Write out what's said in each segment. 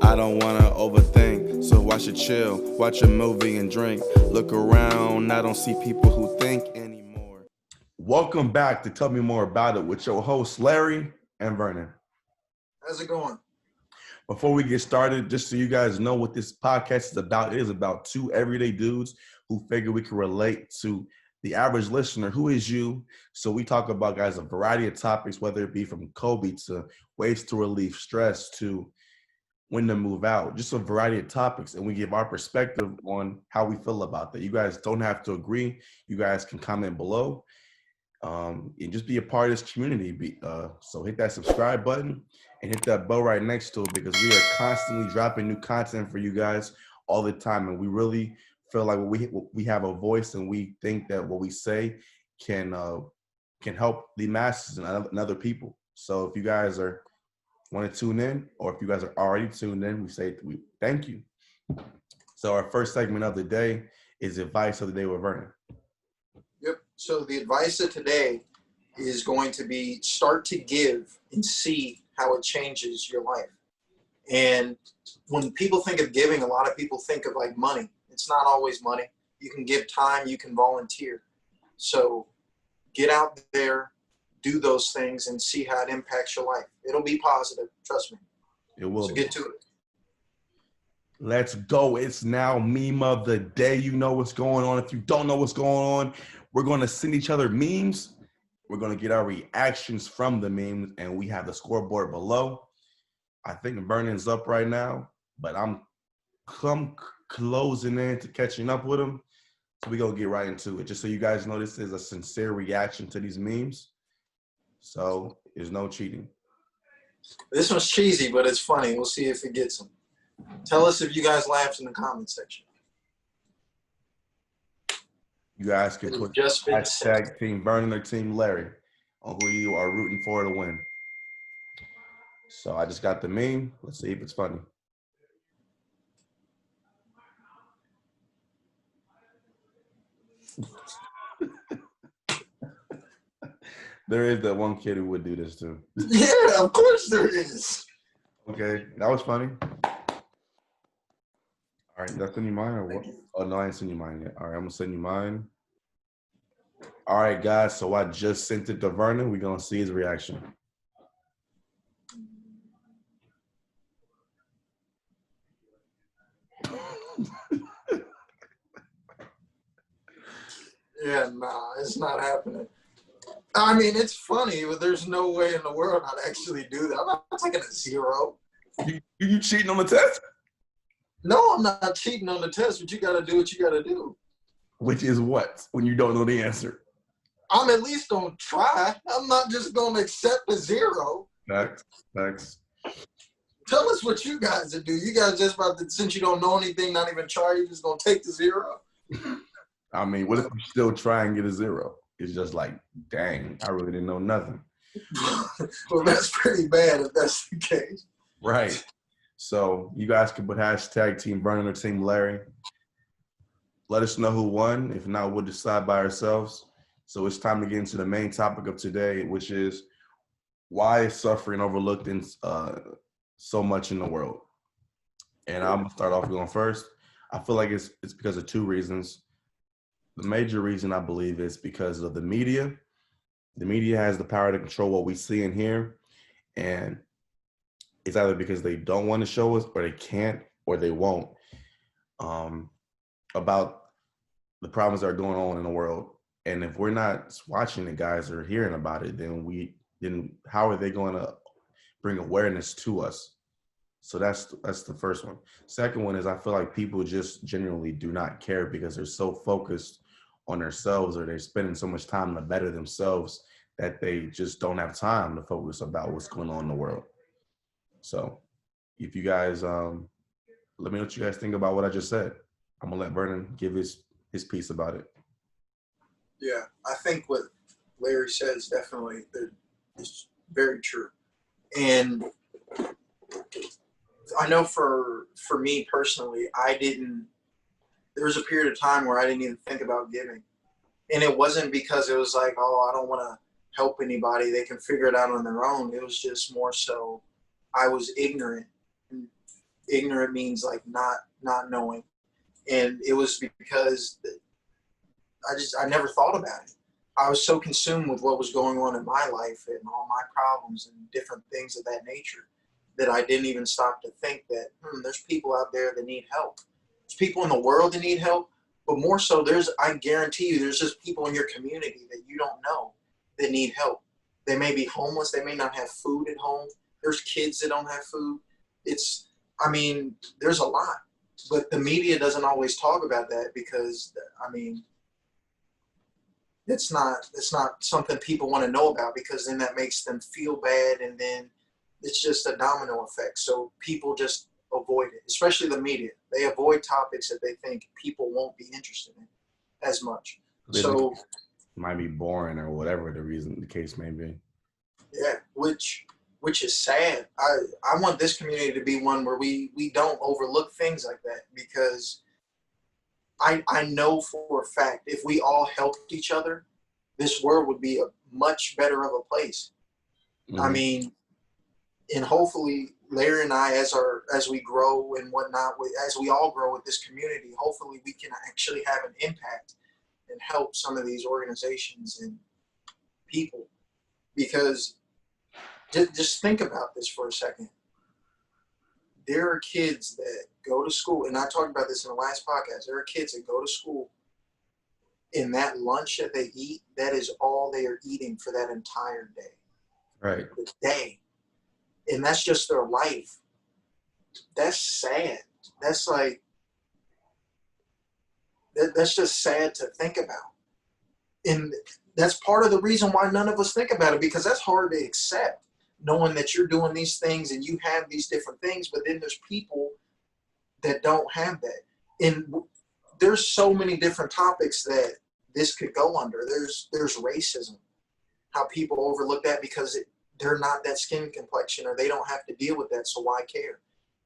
I don't wanna overthink, so I should chill, watch a movie and drink. Look around, I don't see people who think anymore. Welcome back to Tell Me More About It with your hosts, Larry and Vernon. How's it going? Before we get started, just so you guys know what this podcast is about, it is about two everyday dudes who figure we can relate to the average listener, who is you. So we talk about, guys, a variety of topics, whether it be from Kobe to ways to relieve stress to when to move out, just a variety of topics. And we give our perspective on how we feel about that. You guys don't have to agree. You guys can comment below. And just be a part of this community. So hit that subscribe button and hit that bell right next to it, because we are constantly dropping new content for you guys all the time. And we really feel like we have a voice, and we think that what we say can help the masses and other people. So if you guys want to tune in, or if you guys are already tuned in, we thank you. So our first segment of the day is advice of the day with Vernon. Yep. So the advice of today is going to be start to give and see how it changes your life. And when people think of giving, a lot of people think of like money. It's not always money. You can give time, you can volunteer. So get out there, do those things, and see how it impacts your life. It'll be positive, trust me. It will. So get to it. Let's go. It's now meme of the day. You know what's going on. If you don't know what's going on, we're going to send each other memes. We're going to get our reactions from the memes, and we have the scoreboard below. I think Vernon's up right now, but I'm closing in to catching up with him. So we're going to get right into it. Just so you guys know, this is a sincere reaction to these memes. So there's no cheating. This one's cheesy, but it's funny. We'll see if it gets them. Tell us if you guys laughed in the comment section. You guys can put hashtag Team Vernon or Team Larry on who you are rooting for to win. So I just got the meme. Let's see if it's funny. There is that one kid who would do this too. Yeah, of course there is. Okay, that was funny. All right, that's send you mine or what? Oh no, I ain't send you mine yet. All right, I'm gonna send you mine. All right, guys. So I just sent it to Vernon. We're gonna see his reaction. Yeah, nah, it's not happening. I mean, it's funny, but there's no way in the world I'd actually do that. I'm not taking a 0. You cheating on the test? No, I'm not cheating on the test, but you got to do what you got to do. Which is what? When you don't know the answer? I'm at least going to try. I'm not just going to accept a 0. Facts. Tell us what you guys would do. You guys just about to, since you don't know anything, not even try, you're just going to take the 0? I mean, what if you still try and get a 0? It's just like, dang, I really didn't know nothing. Well, that's pretty bad if that's the case. Right. So you guys can put hashtag Team Vernon or Team Larry. Let us know who won. If not, we'll decide by ourselves. So it's time to get into the main topic of today, which is why is suffering overlooked in so much in the world? And I'm gonna start off going first. I feel like it's because of two reasons. The major reason, I believe, is because of the media. The media has the power to control what we see and hear, and it's either because they don't want to show us, or they can't, or they won't, about the problems that are going on in the world. And if we're not watching it, guys, or hearing about it, then how are they going to bring awareness to us? So that's the first one. Second one is I feel like people just genuinely do not care because they're so focused on themselves, or they're spending so much time to better themselves that they just don't have time to focus about what's going on in the world. So if you guys, let me know what you guys think about what I just said. I'm gonna let Vernon give his piece about it. Yeah, I think what Larry says definitely is very true. And I know for me personally, there was a period of time where I didn't even think about giving. And it wasn't because it was like, oh, I don't want to help anybody. They can figure it out on their own. It was just more so I was ignorant. And ignorant means like not knowing. And it was because I never thought about it. I was so consumed with what was going on in my life and all my problems and different things of that nature that I didn't even stop to think that there's people out there that need help. There's people in the world that need help, but more so I guarantee you there's just people in your community that you don't know that need help. They may be homeless. They may not have food at home. There's kids that don't have food. There's a lot, but the media doesn't always talk about that because, it's not something people want to know about because then that makes them feel bad and then it's just a domino effect. So people just avoid it, especially the media. They avoid topics that they think people won't be interested in as much. So it might be boring or whatever the case may be. Yeah, which is sad. I want this community to be one where we don't overlook things like that because I know for a fact if we all helped each other, this world would be a much better of a place. Mm-hmm. And hopefully Larry and I, as we grow and whatnot, as we all grow with this community, hopefully we can actually have an impact and help some of these organizations and people. Because just think about this for a second. There are kids that go to school, and I talked about this in the last podcast. There are kids that go to school, and that lunch that they eat, that is all they are eating for that entire day. Right. The day. And that's just their life. That's sad. That's like, that's just sad to think about. And that's part of the reason why none of us think about it, because that's hard to accept, knowing that you're doing these things and you have these different things, but then there's people that don't have that. And there's so many different topics that this could go under. There's racism, how people overlook that because they're not that skin complexion or they don't have to deal with that, so why care?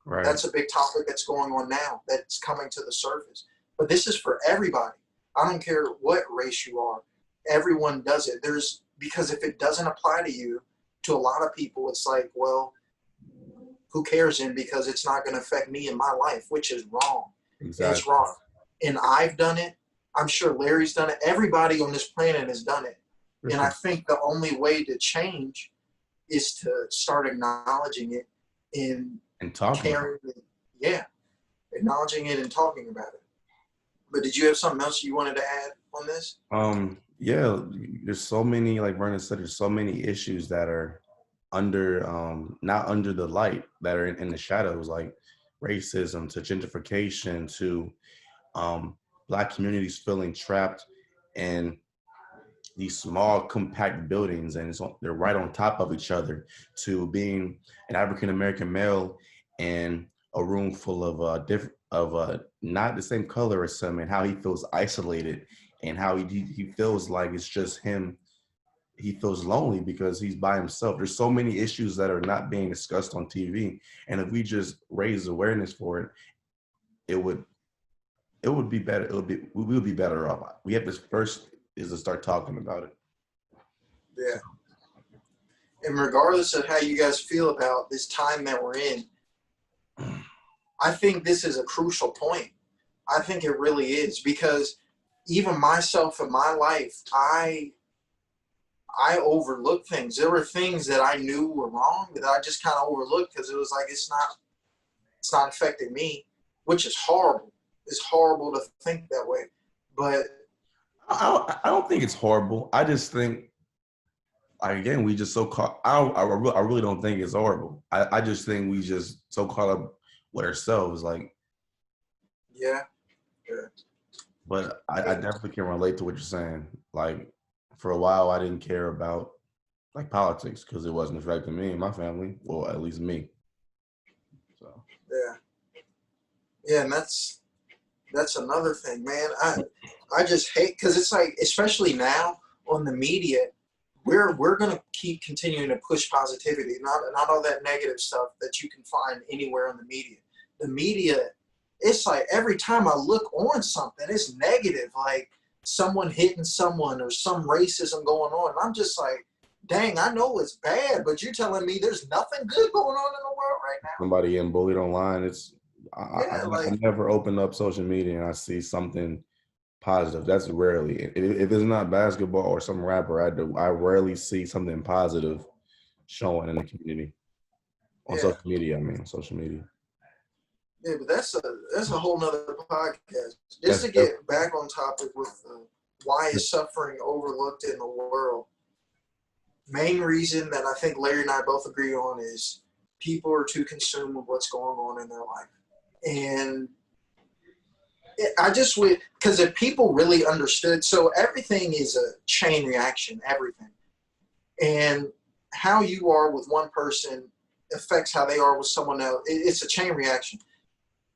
Right. That's a big topic that's going on now that's coming to the surface. But this is for everybody. I don't care what race you are. Everyone does it. Because if it doesn't apply to you, to a lot of people, it's like, well, who cares then? Because it's not going to affect me in my life, which is wrong. Exactly. It's wrong. And I've done it. I'm sure Larry's done it. Everybody on this planet has done it. And I think the only way to change is to start acknowledging it and talking. Acknowledging it and talking about it. But did you have something else you wanted to add on this? Yeah, there's so many, like Vernon said, there's so many issues that are not under the light, that are in the shadows, like racism to gentrification to Black communities feeling trapped in these small compact buildings and they're right on top of each other, to being an African-American male in a room full of not the same color as him, and how he feels isolated and how he feels like it's just him. He feels lonely because he's by himself. There's so many issues that are not being discussed on TV. And if we just raise awareness for it, it would be better. We will be better off. We have to first is to start talking about it. Yeah. And regardless of how you guys feel about this time that we're in, I think this is a crucial point. I think it really is, because even myself in my life, I overlooked things. There were things that I knew were wrong that I just kind of overlooked because it was like, it's not affecting me, which is horrible. It's horrible to think that way. But I don't think it's horrible. I just think, again, we just so caught. I really don't think it's horrible. I just think we just so caught up with ourselves, like. Yeah. But I definitely can relate to what you're saying. Like, for a while, I didn't care about like politics because it wasn't affecting me and my family. Well, at least me. So. Yeah, and that's another thing, man. I just hate, because it's like, especially now on the media, we're gonna keep continuing to push positivity, not all that negative stuff that you can find anywhere on the media. The media, it's like every time I look on something, it's negative, like someone hitting someone or some racism going on. And I'm just like, dang, I know it's bad, but you're telling me there's nothing good going on in the world right now. Somebody getting bullied online. Yeah, I never open up social media and I see something positive. That's rarely. If it's not basketball or some rapper, I rarely see something positive showing in the community. On social media, I mean, on social media. Yeah, but that's a whole nother podcast. Just to get back on topic with why is suffering overlooked in the world. Main reason that I think Larry and I both agree on is people are too consumed with what's going on in their life. And I just would, because if people really understood, so everything is a chain reaction, everything. And how you are with one person affects how they are with someone else. It's a chain reaction.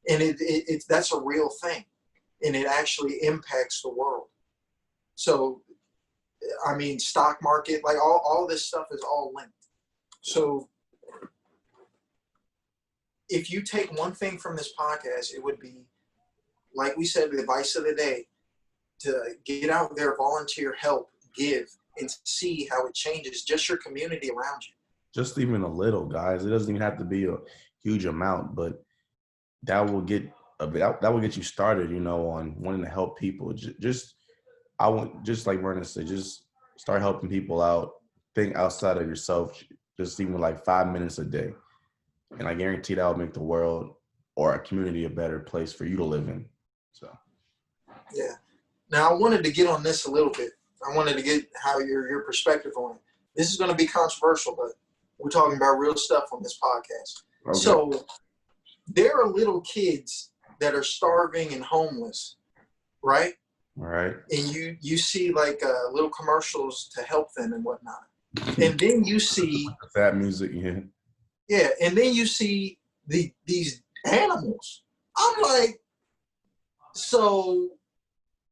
And that's a real thing. And it actually impacts the world. So, I mean, stock market, like all this stuff is all linked. So if you take one thing from this podcast, it would be, like we said, the advice of the day, to get out there, volunteer, help, give, and see how it changes just your community around you. Just even a little, guys. It doesn't even have to be a huge amount, but that will get you started, on wanting to help people. Just like Vernon said, just start helping people out. Think outside of yourself, just even like 5 minutes a day. And I guarantee that will make the world or a community a better place for you to live in. So, yeah. Now, I wanted to get on this a little bit. I wanted to get how your perspective on it. This is going to be controversial, but we're talking about real stuff on this podcast. Okay. So there are little kids that are starving and homeless, right? All right. And you see like little commercials to help them and whatnot. And then you see that music, yeah. Yeah, and then you see these animals. I'm like, so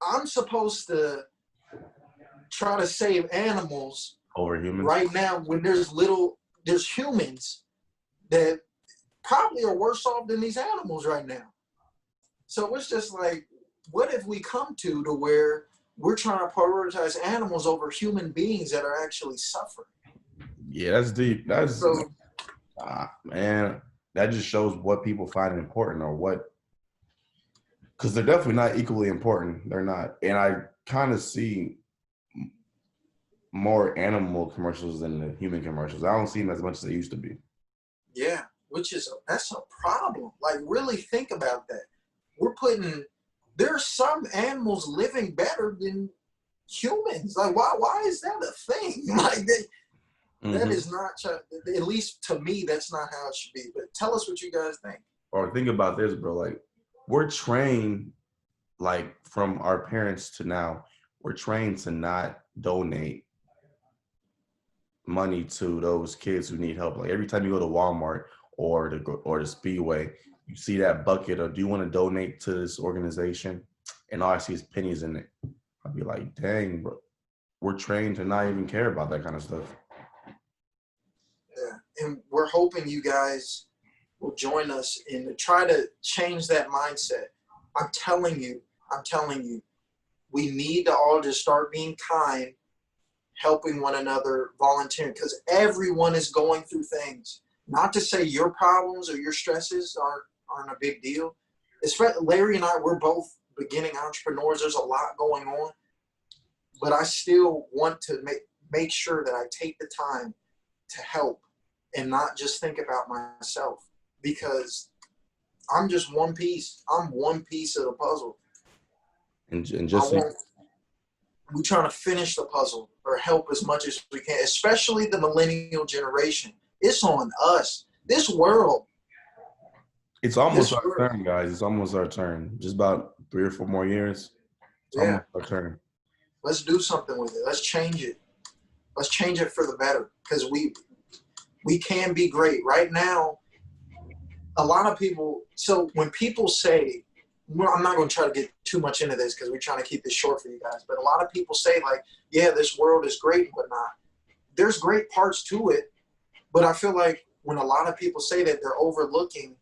I'm supposed to try to save animals over humans right now when there's humans that probably are worse off than these animals right now. So it's just like, what if we come to where we're trying to prioritize animals over human beings that are actually suffering? Yeah, that's deep. Man, that just shows what people find important or what, because they're definitely not equally important. They're not. And I kind of see more animal commercials than the human commercials. I don't see them as much as they used to be. Yeah, that's a problem. Like, really think about that. There's some animals living better than humans. Like, why is that a thing? Like, that is not, at least to me, that's not how it should be. But tell us what you guys think. Or think about this, bro. Like, we're trained, like, from our parents to now, we're trained to not donate money to those kids who need help. Like, every time you go to Walmart or the Speedway, you see that bucket of, do you want to donate to this organization? And all I see is pennies in it. I'd be like, dang, bro. We're trained to not even care about that kind of stuff. Yeah, and we're hoping you guys will join us in to try to change that mindset. I'm telling you, we need to all just start being kind, helping one another, volunteering, because everyone is going through things. Not to say your problems or your stresses aren't a big deal. Larry and I, we're both beginning entrepreneurs. There's a lot going on, but I still want to make sure that I take the time to help and not just think about myself, because I'm just one piece. I'm one piece of the puzzle. And just we're trying to finish the puzzle or help as much as we can, especially the millennial generation. It's on us. This world. It's almost our turn, guys. It's almost our turn. Just about 3 or 4 more years. It's almost our turn. Let's do something with it. Let's change it. Let's change it for the better, because we can be great. Right now, a lot of people, so when people say, well, I'm not going to try to get too much into this because we're trying to keep this short for you guys, but a lot of people say, like, yeah, this world is great and whatnot. There's great parts to it, but I feel like when a lot of people say that, they're overlooking,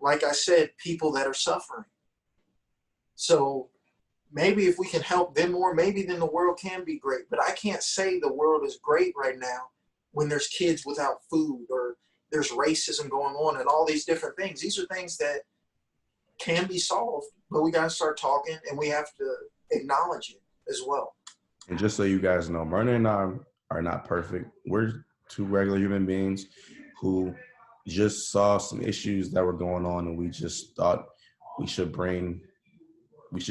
like I said, people that are suffering. So maybe if we can help them more, maybe then the world can be great. But I can't say the world is great right now when there's kids without food or there's racism going on and all these different things. These are things that can be solved, but we got to start talking and we have to acknowledge it as well. And just so you guys know, Myrna and I are not perfect. We're two regular human beings who just saw some issues that were going on, and we just thought we should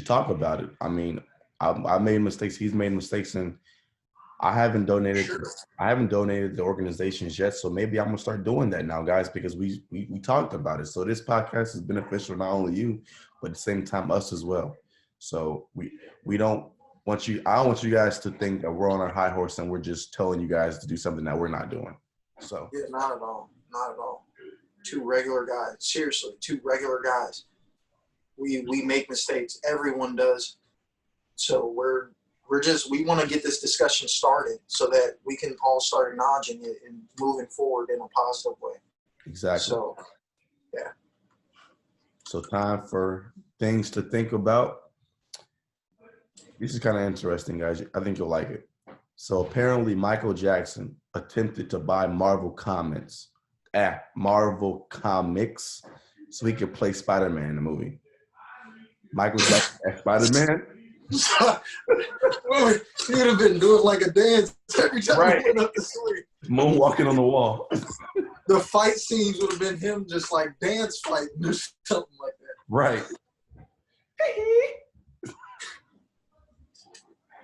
talk about it. I mean, I made mistakes. He's made mistakes, and I haven't donated the organizations yet. So maybe I'm gonna start doing that now, guys, because we talked about it. So this podcast is beneficial not only you, but at the same time us as well. So I don't want you guys to think that we're on our high horse and we're just telling you guys to do something that we're not doing. So yeah, not at all. Two regular guys. Seriously, two regular guys. We make mistakes. Everyone does. So we want to get this discussion started so that we can all start acknowledging it and moving forward in a positive way. Exactly. So, yeah. So time for things to think about. This is kind of interesting, guys. I think you'll like it. So apparently Michael Jackson attempted to buy Marvel Comics so he could play Spider-Man in the movie. Michael Jackson as Spider-Man. He would have been doing like a dance every time Right. he went up the street. Moonwalking on the wall. The fight scenes would have been him just like dance fighting or something like that. Right.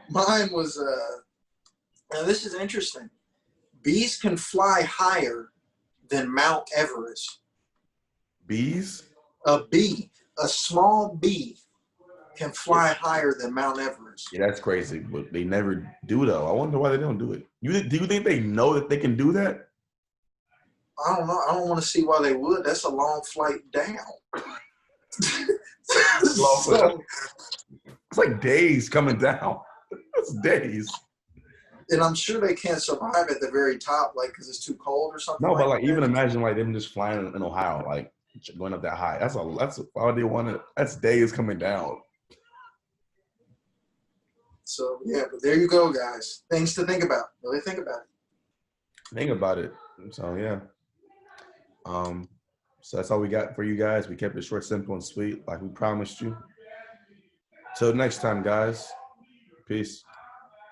Mine was, now this is interesting. Bees can fly higher than Mount Everest. Bees? A bee, a small bee, can fly higher than Mount Everest. Yeah, that's crazy. But they never do, though. I wonder why they don't do it. Do you think they know that they can do that? I don't know. I don't want to see why they would. That's a long flight down. So, It's like days coming down. It's days. and I'm sure they can't survive at the very top, like because it's too cold or something. No, but like that. even imagine like them just flying in Ohio, like going up that high. That's why they want it. That's days coming down. So yeah, but there you go, guys. Things to think about. Really think about it. Think about it. So yeah. So that's all we got for you guys. We kept it short, simple, and sweet, like we promised you. Till next time, guys. Peace.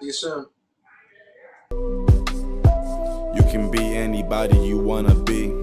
See you soon. You can be anybody you wanna be.